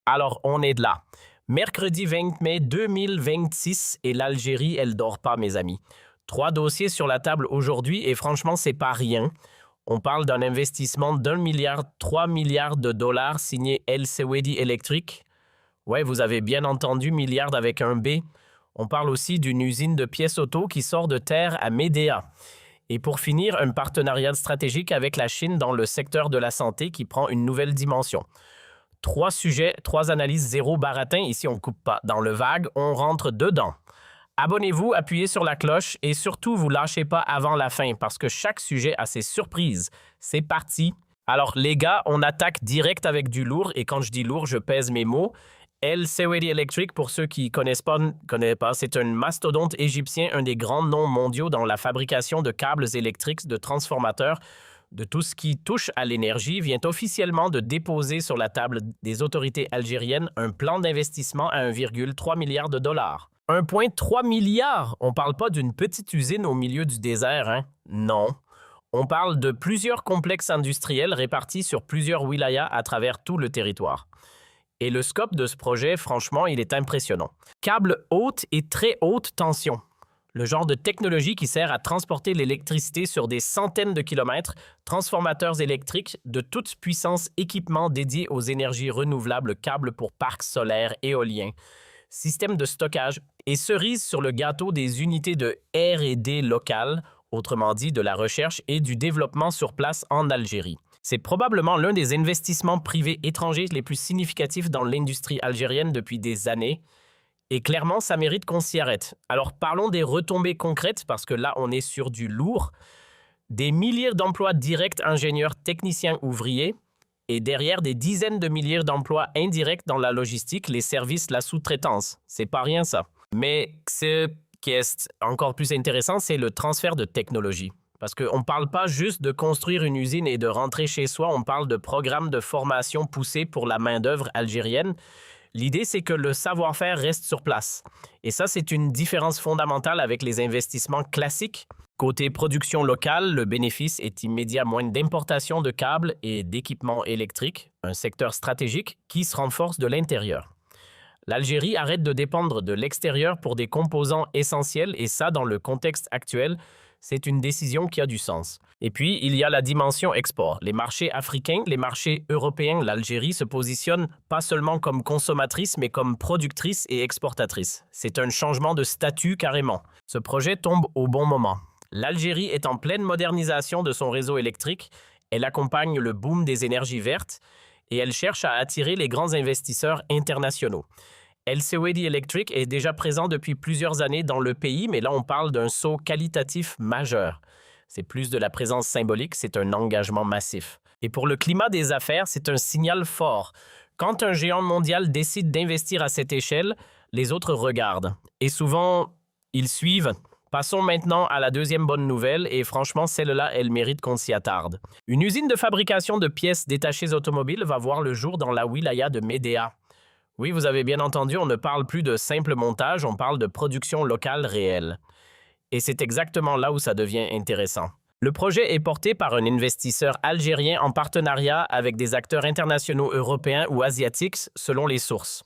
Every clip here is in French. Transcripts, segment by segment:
Alors, on est de là. Mercredi 20 mai 2026 et l'Algérie, elle dort pas, mes amis. Trois dossiers sur la table aujourd'hui et franchement, c'est pas rien. On parle d'un investissement d'1 milliard, 3 milliards de dollars signé El Sewedi Electric. Ouais, vous avez bien entendu, milliard avec un B. On parle aussi d'une usine de pièces auto qui sort de terre à Médéa. Et pour finir, un partenariat stratégique avec la Chine dans le secteur de la santé qui prend une nouvelle dimension. Trois sujets, trois analyses zéro baratin. Ici, on ne coupe pas dans le vague, on rentre dedans. Abonnez-vous, appuyez sur la cloche et surtout, vous lâchez pas avant la fin parce que chaque sujet a ses surprises. C'est parti. Alors les gars, on attaque direct avec du lourd et quand je dis lourd, je pèse mes mots. El Sewedi Electric, pour ceux qui ne connaissent pas, c'est un mastodonte égyptien, un des grands noms mondiaux dans la fabrication de câbles électriques, de transformateurs, de tout ce qui touche à l'énergie, vient officiellement de déposer sur la table des autorités algériennes un plan d'investissement à 1,3 milliard de dollars. 1,3 milliard! On ne parle pas d'une petite usine au milieu du désert, hein? Non. On parle de plusieurs complexes industriels répartis sur plusieurs wilayas à travers tout le territoire. Et le scope de ce projet, franchement, il est impressionnant. Câbles haute et très haute tension. Le genre de technologie qui sert à transporter l'électricité sur des centaines de kilomètres, transformateurs électriques de toute puissance, équipements dédiés aux énergies renouvelables, câbles pour parcs solaires, éoliens, système de stockage et cerise sur le gâteau des unités de R&D locales, autrement dit de la recherche et du développement sur place en Algérie. C'est probablement l'un des investissements privés étrangers les plus significatifs dans l'industrie algérienne depuis des années. Et clairement, ça mérite qu'on s'y arrête. Alors parlons des retombées concrètes, parce que là, on est sur du lourd. Des milliers d'emplois directs ingénieurs, techniciens, ouvriers, et derrière des dizaines de milliers d'emplois indirects dans la logistique, les services, la sous-traitance. C'est pas rien ça. Mais ce qui est encore plus intéressant, c'est le transfert de technologie. Parce qu'on ne parle pas juste de construire une usine et de rentrer chez soi, on parle de programmes de formation poussés pour la main-d'œuvre algérienne. L'idée, c'est que le savoir-faire reste sur place. Et ça, c'est une différence fondamentale avec les investissements classiques. Côté production locale, le bénéfice est immédiat, moins d'importation de câbles et d'équipements électriques, un secteur stratégique qui se renforce de l'intérieur. L'Algérie arrête de dépendre de l'extérieur pour des composants essentiels et ça, dans le contexte actuel, c'est une décision qui a du sens. Et puis, il y a la dimension export. Les marchés africains, les marchés européens, l'Algérie se positionne pas seulement comme consommatrice, mais comme productrice et exportatrice. C'est un changement de statut carrément. Ce projet tombe au bon moment. L'Algérie est en pleine modernisation de son réseau électrique. Elle accompagne le boom des énergies vertes et elle cherche à attirer les grands investisseurs internationaux. El Sewedi Electric est déjà présent depuis plusieurs années dans le pays, mais là on parle d'un saut qualitatif majeur. C'est plus de la présence symbolique, c'est un engagement massif. Et pour le climat des affaires, c'est un signal fort. Quand un géant mondial décide d'investir à cette échelle, les autres regardent. Et souvent, ils suivent. Passons maintenant à la deuxième bonne nouvelle, et franchement, celle-là, elle mérite qu'on s'y attarde. Une usine de fabrication de pièces détachées automobiles va voir le jour dans la wilaya de Médéa. Oui, vous avez bien entendu, on ne parle plus de simple montage, on parle de production locale réelle. Et c'est exactement là où ça devient intéressant. Le projet est porté par un investisseur algérien en partenariat avec des acteurs internationaux européens ou asiatiques selon les sources.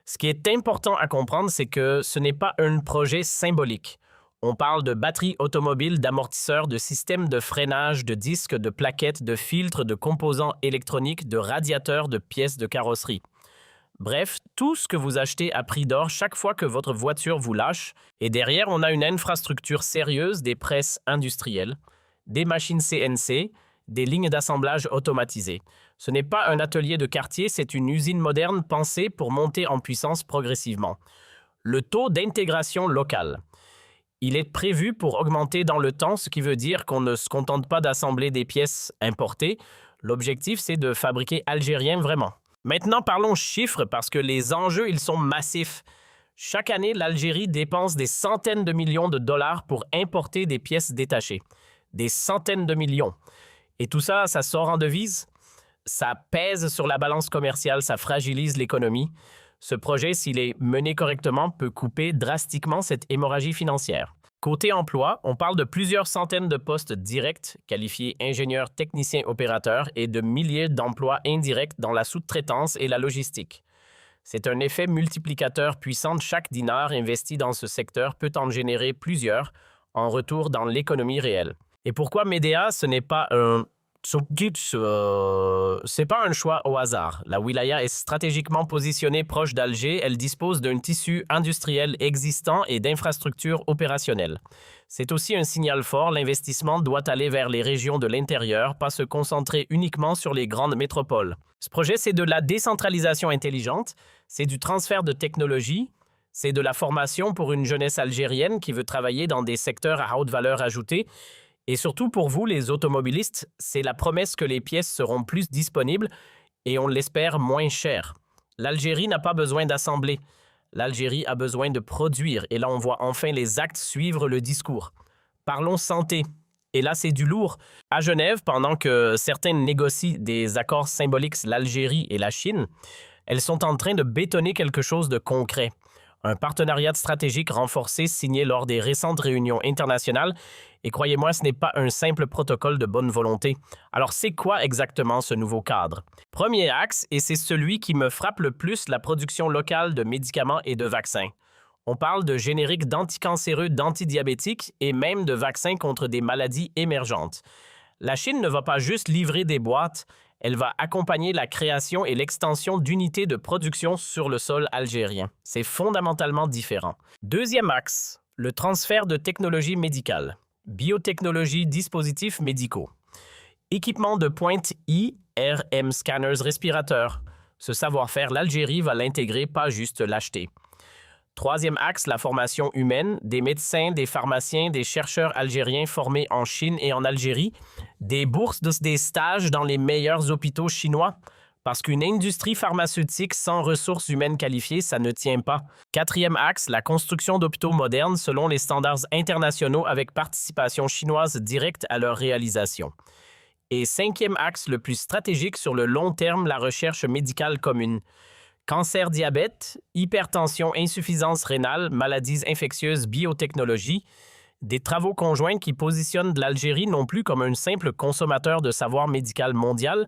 Ce qui est important à comprendre, c'est que ce n'est pas un projet symbolique. On parle de batteries automobiles, d'amortisseurs, de systèmes de freinage, de disques, de plaquettes, de filtres, de composants électroniques, de radiateurs, de pièces de carrosserie. Bref, tout ce que vous achetez à prix d'or chaque fois que votre voiture vous lâche. Et derrière, on a une infrastructure sérieuse, des presses industrielles, des machines CNC, des lignes d'assemblage automatisées. Ce n'est pas un atelier de quartier, c'est une usine moderne pensée pour monter en puissance progressivement. Le taux d'intégration locale. Il est prévu pour augmenter dans le temps, ce qui veut dire qu'on ne se contente pas d'assembler des pièces importées. L'objectif, c'est de fabriquer algérien vraiment. Maintenant, parlons chiffres parce que les enjeux, ils sont massifs. Chaque année, l'Algérie dépense des centaines de millions de dollars pour importer des pièces détachées. Des centaines de millions. Et tout ça, ça sort en devises. Ça pèse sur la balance commerciale, ça fragilise l'économie. Ce projet, s'il est mené correctement, peut couper drastiquement cette hémorragie financière. Côté emploi, on parle de plusieurs centaines de postes directs, qualifiés ingénieurs, techniciens, opérateurs, et de milliers d'emplois indirects dans la sous-traitance et la logistique. C'est un effet multiplicateur puissant. Chaque dinar investi dans ce secteur peut en générer plusieurs en retour dans l'économie réelle. Et pourquoi Médéa, ce n'est pas un c'est pas un choix au hasard. La wilaya est stratégiquement positionnée proche d'Alger. Elle dispose d'un tissu industriel existant et d'infrastructures opérationnelles. C'est aussi un signal fort. L'investissement doit aller vers les régions de l'intérieur, pas se concentrer uniquement sur les grandes métropoles. Ce projet, c'est de la décentralisation intelligente, c'est du transfert de technologie, c'est de la formation pour une jeunesse algérienne qui veut travailler dans des secteurs à haute valeur ajoutée. Et surtout pour vous, les automobilistes, c'est la promesse que les pièces seront plus disponibles et on l'espère moins chères. L'Algérie n'a pas besoin d'assembler. L'Algérie a besoin de produire. Et là, on voit enfin les actes suivre le discours. Parlons santé. Et là, c'est du lourd. À Genève, pendant que certains négocient des accords symboliques, l'Algérie et la Chine, elles sont en train de bétonner quelque chose de concret. Un partenariat stratégique renforcé signé lors des récentes réunions internationales. Et croyez-moi, ce n'est pas un simple protocole de bonne volonté. Alors, c'est quoi exactement ce nouveau cadre? Premier axe, et c'est celui qui me frappe le plus, la production locale de médicaments et de vaccins. On parle de génériques d'anticancéreux, d'antidiabétiques et même de vaccins contre des maladies émergentes. La Chine ne va pas juste livrer des boîtes, elle va accompagner la création et l'extension d'unités de production sur le sol algérien. C'est fondamentalement différent. Deuxième axe, le transfert de technologies médicales. Biotechnologie, dispositifs médicaux. Équipement de pointe IRM scanners respirateurs. Ce savoir-faire, l'Algérie va l'intégrer, pas juste l'acheter. Troisième axe, la formation humaine, des médecins, des pharmaciens, des chercheurs algériens formés en Chine et en Algérie, des bourses, des stages dans les meilleurs hôpitaux chinois, parce qu'une industrie pharmaceutique sans ressources humaines qualifiées, ça ne tient pas. Quatrième axe, la construction d'hôpitaux modernes selon les standards internationaux avec participation chinoise directe à leur réalisation. Et cinquième axe, le plus stratégique sur le long terme, la recherche médicale commune. Cancer, diabète, hypertension, insuffisance rénale, maladies infectieuses, biotechnologie, des travaux conjoints qui positionnent l'Algérie non plus comme un simple consommateur de savoir médical mondial,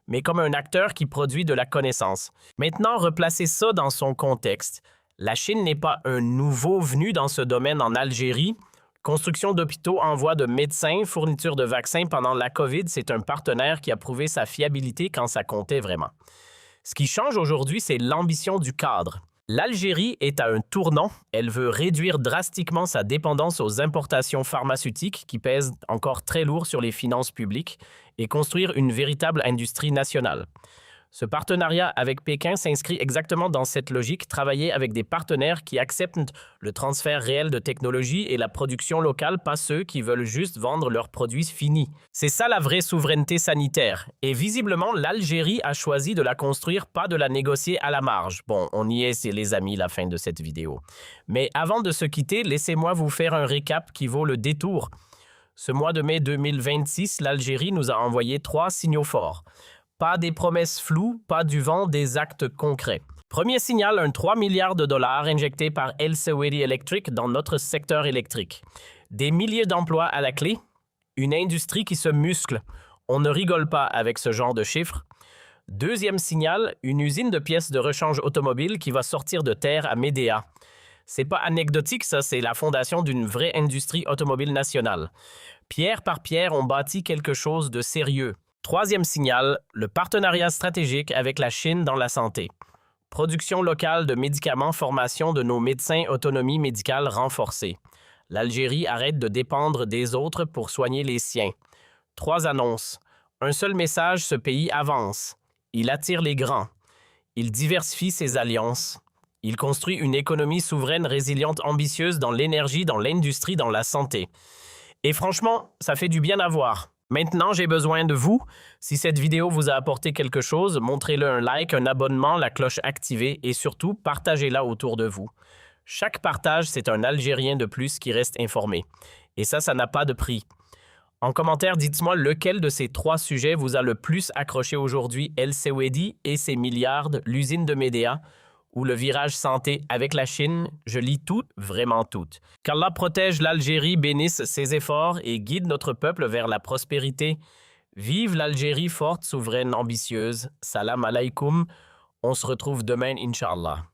mais comme un acteur qui produit de la connaissance. Maintenant, replacez ça dans son contexte. La Chine n'est pas un nouveau venu dans ce domaine en Algérie. Construction d'hôpitaux, envoi de médecins, fourniture de vaccins pendant la COVID, c'est un partenaire qui a prouvé sa fiabilité quand ça comptait vraiment. Ce qui change aujourd'hui, c'est l'ambition du cadre. L'Algérie est à un tournant. Elle veut réduire drastiquement sa dépendance aux importations pharmaceutiques qui pèsent encore très lourd sur les finances publiques et construire une véritable industrie nationale. Ce partenariat avec Pékin s'inscrit exactement dans cette logique, travailler avec des partenaires qui acceptent le transfert réel de technologie et la production locale, pas ceux qui veulent juste vendre leurs produits finis. C'est ça la vraie souveraineté sanitaire. Et visiblement, l'Algérie a choisi de la construire, pas de la négocier à la marge. Bon, on y est, c'est les amis, la fin de cette vidéo. Mais avant de se quitter, laissez-moi vous faire un récap qui vaut le détour. Ce mois de mai 2026, l'Algérie nous a envoyé 3 signaux forts. Pas des promesses floues, pas du vent, des actes concrets. Premier signal, un 3 milliards de dollars injectés par El Sewedi Electric dans notre secteur électrique. Des milliers d'emplois à la clé, une industrie qui se muscle. On ne rigole pas avec ce genre de chiffres. Deuxième signal, une usine de pièces de rechange automobile qui va sortir de terre à Médéa. C'est pas anecdotique, ça, c'est la fondation d'une vraie industrie automobile nationale. Pierre par pierre, on bâtit quelque chose de sérieux. Troisième signal, le partenariat stratégique avec la Chine dans la santé. Production locale de médicaments, formation de nos médecins, autonomie médicale renforcée. L'Algérie arrête de dépendre des autres pour soigner les siens. 3 annonces. Un seul message, ce pays avance. Il attire les grands. Il diversifie ses alliances. Il construit une économie souveraine, résiliente, ambitieuse dans l'énergie, dans l'industrie, dans la santé. Et franchement, ça fait du bien à voir. Maintenant, j'ai besoin de vous. Si cette vidéo vous a apporté quelque chose, montrez-le un like, un abonnement, la cloche activée et surtout, partagez-la autour de vous. Chaque partage, c'est un Algérien de plus qui reste informé. Et ça n'a pas de prix. En commentaire, dites-moi lequel de ces 3 sujets vous a le plus accroché aujourd'hui, El Sewedi et ses milliards, l'usine de Médéa, ou le virage santé avec la Chine. Je lis tout, vraiment tout. Qu'Allah protège l'Algérie, bénisse ses efforts et guide notre peuple vers la prospérité. Vive l'Algérie forte, souveraine, ambitieuse. Salam alaikum. On se retrouve demain, Inch'Allah.